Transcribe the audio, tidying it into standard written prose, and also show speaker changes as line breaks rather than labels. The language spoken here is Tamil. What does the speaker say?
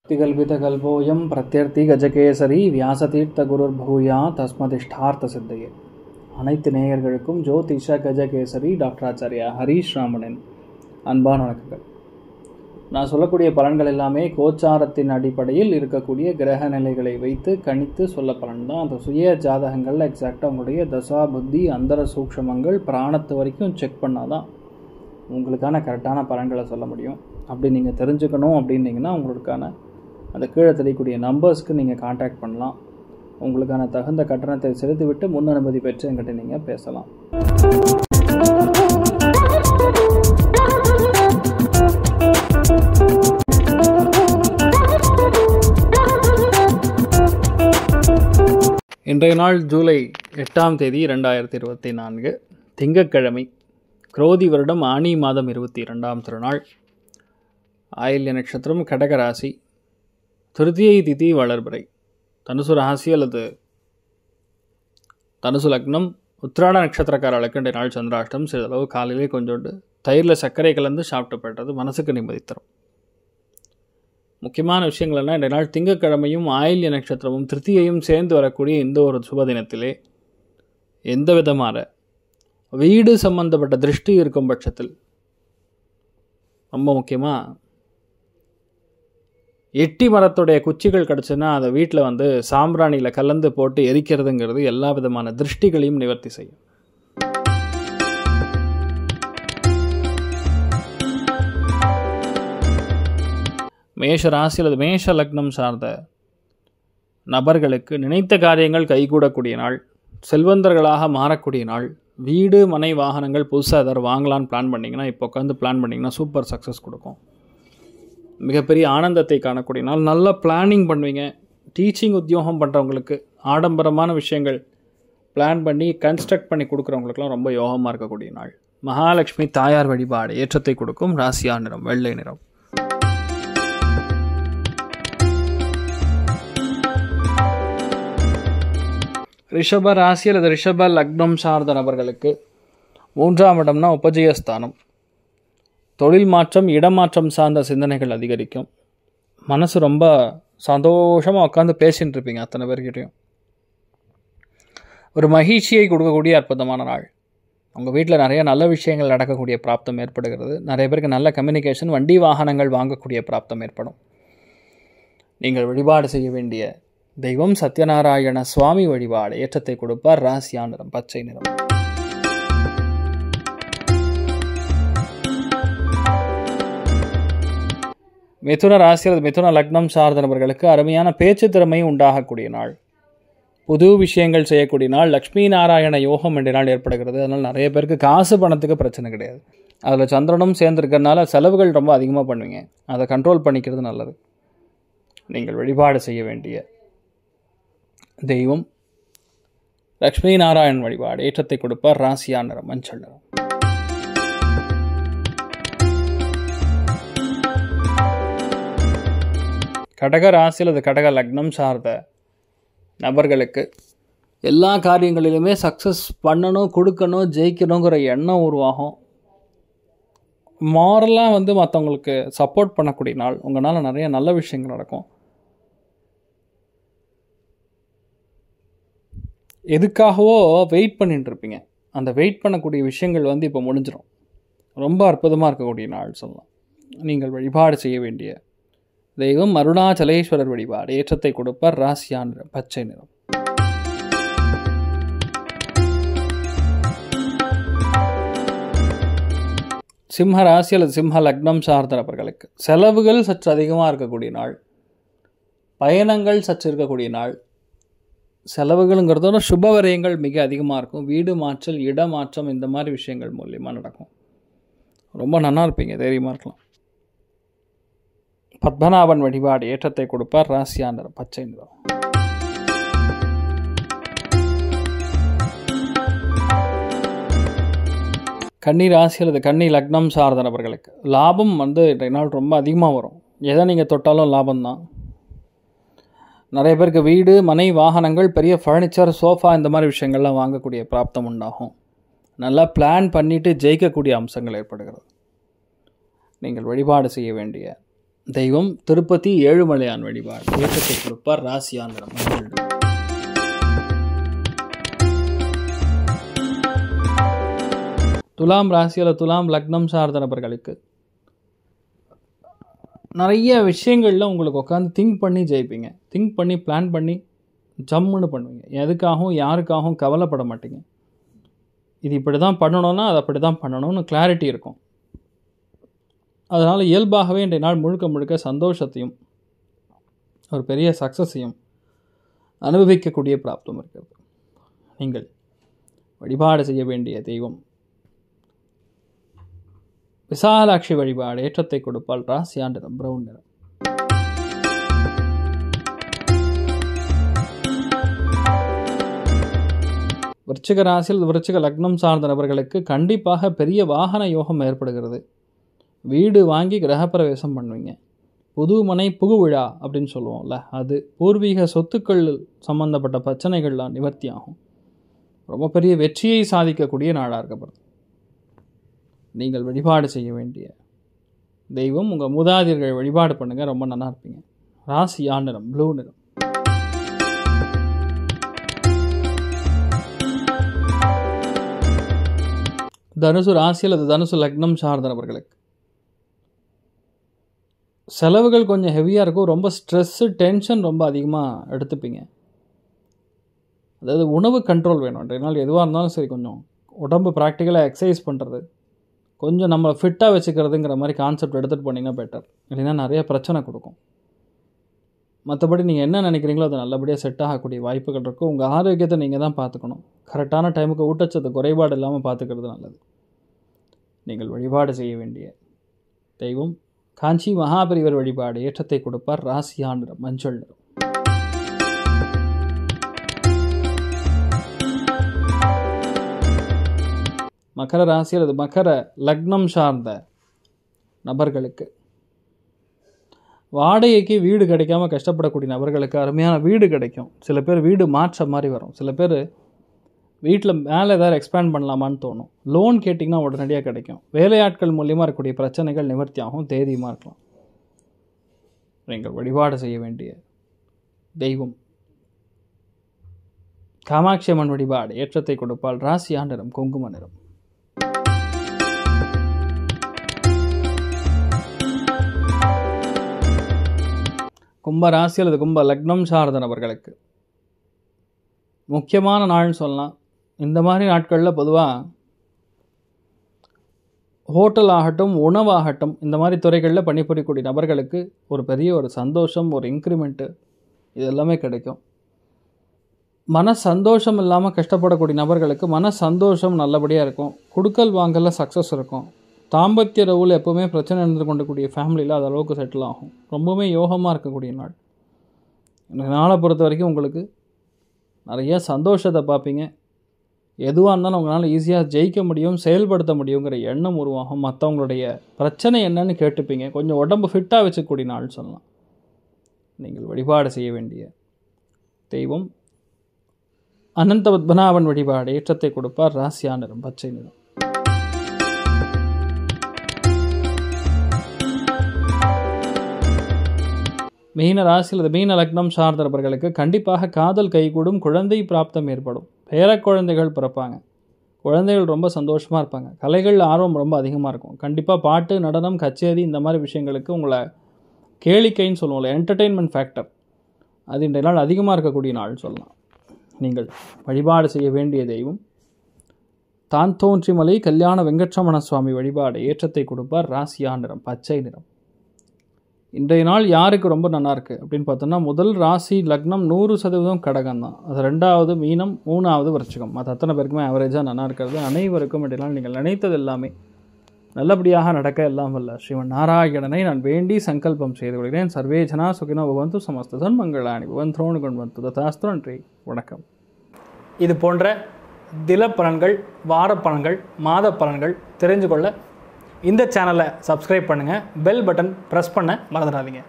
திகல்பிதகல்போயம் பிரத்யர்த்தி கஜகேசரி வியாசதீர்த்த குருர்பூயா தஸ்மதிஷ்டார்த்த சித்தையே. அனைத்து நேயர்களுக்கும் ஜோதிஷ கஜகேசரி டாக்டர் ஆச்சாரியா ஹரீஷ் ராமனின் அன்பான வணக்கங்கள். நான் சொல்லக்கூடிய பலன்கள் எல்லாமே கோச்சாரத்தின் அடிப்படையில் இருக்கக்கூடிய கிரக நிலைகளை வைத்து கணித்து சொல்ல பலன் தான். அந்த சுய ஜாதகங்களில் எக்ஸாக்டாக உங்களுடைய தசா புத்தி அந்தர சூக்ஷமங்கள் பிராணத்து வரைக்கும் செக் பண்ணால் தான் உங்களுக்கான கரெக்டான பலன்களை சொல்ல முடியும். அப்படி நீங்கள் தெரிஞ்சுக்கணும் அப்படின்னீங்கன்னா உங்களுக்கான அந்த கீழே தெரியக்கூடிய நம்பர்ஸ்க்கு நீங்கள் காண்டாக்ட் பண்ணலாம். உங்களுக்கான தகுந்த கட்டணத்தை செலுத்திவிட்டு முன் அனுமதி பெற்று என்கிட்ட நீங்கள் பேசலாம். இன்றைய நாள் ஜூலை 8ஆம் தேதி 2024 திங்கட்கிழமை, குரோதி வருடம் ஆனி மாதம் 22ஆம் திருநாள், ஆயில்ய நட்சத்திரம், கடகராசி, திருதியை திதி வளர்பிறை, தனுசு ராசி அல்லது தனுசு லக்னம், உத்திராட நட்சத்திரக்காரர்களுக்கு இன்றைய நாள் சந்திராஷ்டம். சிறிதளவு காலையிலே கொஞ்சோண்டு தயிரில் சர்க்கரை கலந்து சாப்பிட்டு போய்ட்டது மனசுக்கு நிம்மதி தரும். முக்கியமான விஷயங்கள் என்ன, இன்றைய நாள் திங்கட்கிழமையும் ஆயில்ய நட்சத்திரமும் திருத்தியையும் சேர்ந்து வரக்கூடிய இந்த ஒரு சுப தினத்திலே எந்த விதமான வீடு சம்பந்தப்பட்ட திருஷ்டி இருக்கும் பட்சத்தில் ரொம்ப முக்கியமாக எட்டி மரத்துடைய குச்சிகள் கிடச்சுன்னா அதை வீட்டில் சாம்பிராணியில் கலந்து போட்டு எரிக்கிறதுங்கிறது எல்லா விதமான திருஷ்டிகளையும் நிவர்த்தி செய்யும். மேஷ ராசி அல்லது மேஷ லக்னம் சார்ந்த நபர்களுக்கு நினைத்த காரியங்கள் கைகூடக்கூடிய நாள், செல்வந்தர்களாக மாறக்கூடிய நாள். வீடு மனை வாகனங்கள் புதுசாக ஏதாவது வாங்கலான்னு பிளான் பண்ணிங்கன்னா இப்போ உட்காந்து பிளான் பண்ணிங்கன்னா சூப்பர் சக்ஸஸ் கொடுக்கும். மிகப்பெரிய ஆனந்தத்தை காணக்கூடிய நாள். நல்ல பிளானிங் பண்ணுவீங்க. டீச்சிங் உத்தியோகம் பண்ணுறவங்களுக்கு ஆடம்பரமான விஷயங்கள் பிளான் பண்ணி கன்ஸ்ட்ரக்ட் பண்ணி கொடுக்குறவங்களுக்குலாம் ரொம்ப யோகமாக இருக்கக்கூடிய நாள். மகாலட்சுமி தாயார் வழிபாடு ஏற்றத்தை கொடுக்கும். ராசியா நிறம் வெள்ளை நிறம். ரிஷப ராசி அல்லது ரிஷப லக்னம் சார்ந்த நபர்களுக்கு 3ஆம் இடம்னா உபஜயஸ்தானம். தொழில் மாற்றம், இடமாற்றம் சார்ந்த சிந்தனைகள் அதிகரிக்கும். மனசு ரொம்ப சந்தோஷமாக உட்காந்து பேசிகிட்டு இருப்பீங்க அத்தனை பேர்கிட்டையும். ஒரு மகிழ்ச்சியை கொடுக்கக்கூடிய அற்புதமான நாள். உங்கள் வீட்டில் நிறைய நல்ல விஷயங்கள் நடக்கக்கூடிய பிராப்தம் ஏற்படுகிறது. நிறைய பேருக்கு நல்ல கம்யூனிகேஷன், வண்டி வாகனங்கள் வாங்கக்கூடிய பிராப்தம் ஏற்படும். நீங்கள் வழிபாடு செய்ய வேண்டிய தெய்வம் சத்யநாராயண சுவாமி வழிபாடு ஏற்றத்தை கொடுப்பார். ராசியா நிறம் பச்சை நிறம். மிதுன ராசி அல்லது மிதுன லக்னம் சார்ந்த நபர்களுக்கு அருமையான பேச்சு திறமை உண்டாகக்கூடிய நாள். புது விஷயங்கள் செய்யக்கூடிய நாள். லக்ஷ்மி நாராயண யோகம் என்ற நாள் ஏற்படுகிறது. அதனால் நிறைய பேருக்கு காசு பணத்துக்கு பிரச்சனை கிடையாது. அதில் சந்திரனும் சேர்ந்துருக்கிறதுனால செலவுகள் ரொம்ப அதிகமாக பண்ணுவீங்க. அதை கண்ட்ரோல் பண்ணிக்கிறது நல்லது. நீங்கள் வழிபாடு செய்ய வேண்டிய தெய்வம் லக்ஷ்மி நாராயண் வழிபாடு ஏற்றத்தை கொடுப்பார். ராசியா நிறம் மஞ்சள் நிறம். கடக ராசி அல்லது கடக லக்னம் சார்ந்த நபர்களுக்கு எல்லா காரியங்களிலுமே சக்ஸஸ் பண்ணணும், கொடுக்கணும், ஜெயிக்கணுங்கிற எண்ணம் உருவாகும். மாரலாக மற்றவங்களுக்கு சப்போர்ட் பண்ணக்கூடிய நாள். உங்களால் நிறைய நல்ல விஷயங்கள் நடக்கும். எதுக்காகவோ வெயிட் பண்ணிட்டு இருப்பீங்க. அந்த வெயிட் பண்ணக்கூடிய விஷயங்கள் இப்போ முடிஞ்சிடும். ரொம்ப அற்புதமாக இருக்கக்கூடிய நாள் சொல்லலாம். நீங்கள் வழிபாடு செய்ய வேண்டிய தெய்வம் அருணாச்சலேஸ்வரர் வழிபாடு ஏற்றத்தை கொடுப்பார். ராசியா நிறம் பச்சை நிறம். சிம்ம ராசி அல்லது சிம்ம லக்னம் சார்ந்த நபர்களுக்கு செலவுகள் சற்று அதிகமாக இருக்கக்கூடிய நாள். பயணங்கள் சற்று இருக்கக்கூடிய நாள். செலவுகள்ங்கிறதோட சுப விரயங்கள் மிக அதிகமாக இருக்கும். வீடு மாற்றல், இடமாற்றம், இந்த மாதிரி விஷயங்கள் மூலியமாக நடக்கும். ரொம்ப நல்லா இருப்பீங்க, தைரியமாக இருக்கலாம். பத்மநாபன் வழிபாடு ஏற்றத்தை கொடுப்பார். ராசியா நிறம் பச்சை நிறம். கன்னி ராசி அல்லது கன்னி லக்னம் சார்ந்த நபர்களுக்கு லாபம் இன்றைய நாள் ரொம்ப அதிகமாக வரும். எதை நீங்கள் தொட்டாலும் லாபம்தான். நிறைய பேருக்கு வீடு மனை வாகனங்கள், பெரிய ஃபர்னிச்சர், சோஃபா, இந்த மாதிரி விஷயங்கள்லாம் வாங்கக்கூடிய பிராப்தம் உண்டாகும். நல்லா பிளான் பண்ணிவிட்டு ஜெயிக்கக்கூடிய அம்சங்கள் ஏற்படுகிறது. நீங்கள் வழிபாடு செய்ய வேண்டிய தெய்வம் திருப்பதி ஏழுமலையான் வழிபாடு ஏற்றத்தை கொடுப்பார். ராசியான் நிறம் மஞ்சள். துலாம் ராசியில் துலாம் லக்னம் சார்ந்த நபர்களுக்கு நிறைய விஷயங்களில் உங்களுக்கு உட்காந்து திங்க் பண்ணி ஜெயிப்பீங்க. திங்க் பண்ணி பிளான் பண்ணி ஜம்முன்னு பண்ணுவீங்க. எதுக்காகவும் யாருக்காகவும் கவலைப்பட மாட்டீங்க. இது இப்படி தான் பண்ணணும்னா அது அப்படி தான் பண்ணணும்னு கிளாரிட்டி இருக்கும். அதனால் இயல்பாகவே இன்றைய நாள் முழுக்க முழுக்க சந்தோஷத்தையும் ஒரு பெரிய சக்ஸஸையும் அனுபவிக்கக்கூடிய பிராப்தம் இருக்கிறது. நீங்கள் வழிபாடு செய்ய வேண்டிய தெய்வம் விசாலாட்சி வழிபாடு ஏற்றத்தை கொடுப்பால். ராசியான் நிறம் பிரவுன் நிறம். விருச்சிக ராசியில் விருச்சிக லக்னம் சார்ந்த நபர்களுக்கு கண்டிப்பாக பெரிய வாகன யோகம் ஏற்படுகிறது. வீடு வாங்கி கிரகப்பிரவேசம் பண்ணுவீங்க. புது மனை புகு விழா அப்படின்னு சொல்லுவோம்ல, அது பூர்வீக சொத்துக்கள் சம்பந்தப்பட்ட பிரச்சனைகள்லாம் நிவர்த்தி ஆகும். ரொம்ப பெரிய வெற்றியை சாதிக்கக்கூடிய நாளாக இருக்கப்படுது. நீங்கள் வழிபாடு செய்ய வேண்டிய தெய்வம் உங்கள் மூதாதையர்கள் வழிபாடு பண்ணுங்கள், ரொம்ப நல்லா இருப்பீங்க. ராசியான் நிறம் ப்ளூ நிறம். தனுசு ராசியில் அது தனுசு லக்னம் சார்ந்த நபர்களுக்கு செலவுகள் கொஞ்சம் ஹெவியாக இருக்கும். ரொம்ப ஸ்ட்ரெஸ்ஸு டென்ஷன் ரொம்ப அதிகமாக எடுத்துப்பீங்க. அதாவது உணவு கண்ட்ரோல் வேணும். இன்றைய நாள் எதுவாக இருந்தாலும் சரி, கொஞ்சம் உடம்பு ப்ராக்டிக்கலாக எக்ஸசைஸ் பண்ணுறது, கொஞ்சம் நம்ம ஃபிட்டாக வச்சுக்கிறதுங்கிற மாதிரி கான்செப்ட் எடுத்துகிட்டு போனீங்கன்னா பெட்டர். இல்லைன்னா நிறைய பிரச்சனை கொடுக்கும். மற்றபடி நீங்கள் என்ன நினைக்கிறீங்களோ அது நல்லபடியாக செட் ஆகக்கூடிய வாய்ப்புகள் இருக்கும். உங்கள் ஆரோக்கியத்தை நீங்கள் தான் பார்த்துக்கணும். கரெக்டான டைமுக்கு ஊட்டச்சத்து குறைபாடு இல்லாமல் பார்த்துக்கிறது நல்லது. நீங்கள் வழிபாடு செய்ய வேண்டிய தெய்வம் காஞ்சி மகாபெரிவர் வழிபாடு ஏற்றத்தை கொடுப்பார். ராசியான் நிறம் மஞ்சள் நிறம். மகர ராசி அல்லது மகர லக்னம் சார்ந்த நபர்களுக்கு வாடகைக்கு வீடு கிடைக்காம கஷ்டப்படக்கூடிய நபர்களுக்கு அருமையான வீடு கிடைக்கும். சில பேர் வீடு மாற்ற மாதிரி வரும். சில பேர் வீட்டில் மேலே ஏதாவது எக்ஸ்பேண்ட் பண்ணலாமான்னு தோணும். லோன் கேட்டிங்கன்னா உடனடியாக கிடைக்கும். வேலையாட்கள் மூலியமாக இருக்கக்கூடிய பிரச்சனைகள் நிவர்த்தி ஆகும். தைரியமாக இருக்கலாம். நீங்கள் வழிபாடு செய்ய வேண்டிய தெய்வம் காமாட்சி அம்மன் வழிபாடு ஏற்றத்தை கொடுப்பால். ராசியான் நிறம் குங்கும நிறம். கும்ப ராசி அல்லது கும்ப லக்னம் சார்ந்த நபர்களுக்கு முக்கியமான நாள்னு சொல்லலாம். இந்த மாதிரி நாட்களில் பொதுவாக ஹோட்டல் ஆகட்டும், உணவாகட்டும், இந்த மாதிரி துறைகளில் பணிபுரியக்கூடிய நபர்களுக்கு ஒரு பெரிய ஒரு சந்தோஷம், ஒரு இன்க்ரிமெண்ட்டு, இது எல்லாமே கிடைக்கும். மன சந்தோஷம் இல்லாமல் கஷ்டப்படக்கூடிய நபர்களுக்கு மன சந்தோஷம் நல்லபடியாக இருக்கும். கொடுக்கல் வாங்கலில் சக்ஸஸ் இருக்கும். தாம்பத்திய ரவுல எப்போவுமே பிரச்சனை இருந்து கொண்டக்கூடிய ஃபேமிலியில் அது அளவுக்கு செட்டில் ஆகும். ரொம்பவுமே யோகமாக இருக்கக்கூடிய நாள். இந்த நாளை பொறுத்த வரைக்கும் உங்களுக்கு நிறைய சந்தோஷத்தை பார்ப்பீங்க. எதுவாக இருந்தாலும் உங்களால் ஈஸியாக ஜெயிக்க முடியும், செயல்படுத்த முடியுங்கிற எண்ணம் உருவாகும். மற்றவங்களுடைய பிரச்சனை என்னன்னு கேட்டுப்பீங்க. கொஞ்சம் உடம்பு ஃபிட்டாக வச்சுக்கூடிய நாள் சொல்லலாம். நீங்கள் வழிபாடு செய்ய வேண்டிய தெய்வம் அனந்த பத்மநாபன் வழிபாடு ஏற்றத்தை கொடுப்பார். ராசியான் நிறம் பச்சை நிறம். மீன ராசி அல்லது மீன லக்னம் சார்ந்த நபர்களுக்கு கண்டிப்பாக காதல் கைகூடும். குழந்தை பிராப்தம் ஏற்படும். பேரக்குழந்தைகள் பிறப்பாங்க. குழந்தைகள் ரொம்ப சந்தோஷமாக இருப்பாங்க. கலைகள் ஆர்வம் ரொம்ப அதிகமாக இருக்கும். கண்டிப்பாக பாட்டு, நடனம், கச்சேரி இந்த மாதிரி விஷயங்களுக்கு உங்களை கேளிக்கைன்னு சொல்லுவோம்ல, என்டர்டெயின்மெண்ட் ஃபேக்டர், அது இன்றைய நாள் அதிகமாக இருக்கக்கூடிய நாள் சொல்லலாம். நீங்கள் வழிபாடு செய்ய வேண்டிய தெய்வம் தான் தோன்றிமலை கல்யாண வெங்கட்ரமண சுவாமி வழிபாடு ஏற்றத்தை கொடுப்பார். ராசியான் நிறம் பச்சை நிறம். இன்றைய நாள் யாருக்கு ரொம்ப நல்லா இருக்குது அப்படின்னு பார்த்தோன்னா, முதல் ராசி லக்னம் 100% கடகம் தான். அது 2வது மீனம், 3வது விருச்சிகம். அது அத்தனை பேருக்குமே ஆவரேஜாக நல்லா இருக்கிறது. அனைவருக்கும் இன்றைய நாள் நீங்கள் நினைத்தது எல்லாமே நல்லபடியாக நடக்க எல்லாம் வல்ல ஸ்ரீமன் நாராயணனை நான் வேண்டி சங்கல்பம் செய்து கொள்கிறேன். சர்வே ஜனா சுகினோ பவந்து, சமஸ்த சன்மங்களானி பவந்து, த்ரோணுகன் வந்து ததாஸ்து. நன்றி, வணக்கம். இது போன்ற தினப்பலன்கள், வாரப்பலன்கள், மாத பலன்கள் தெரிஞ்சு கொள்ள இந்த சேனலை சப்ஸ்கிரைப் பண்ணுங்கள். பெல் பட்டன் ப்ரெஸ் பண்ண மறந்துடாதீங்க.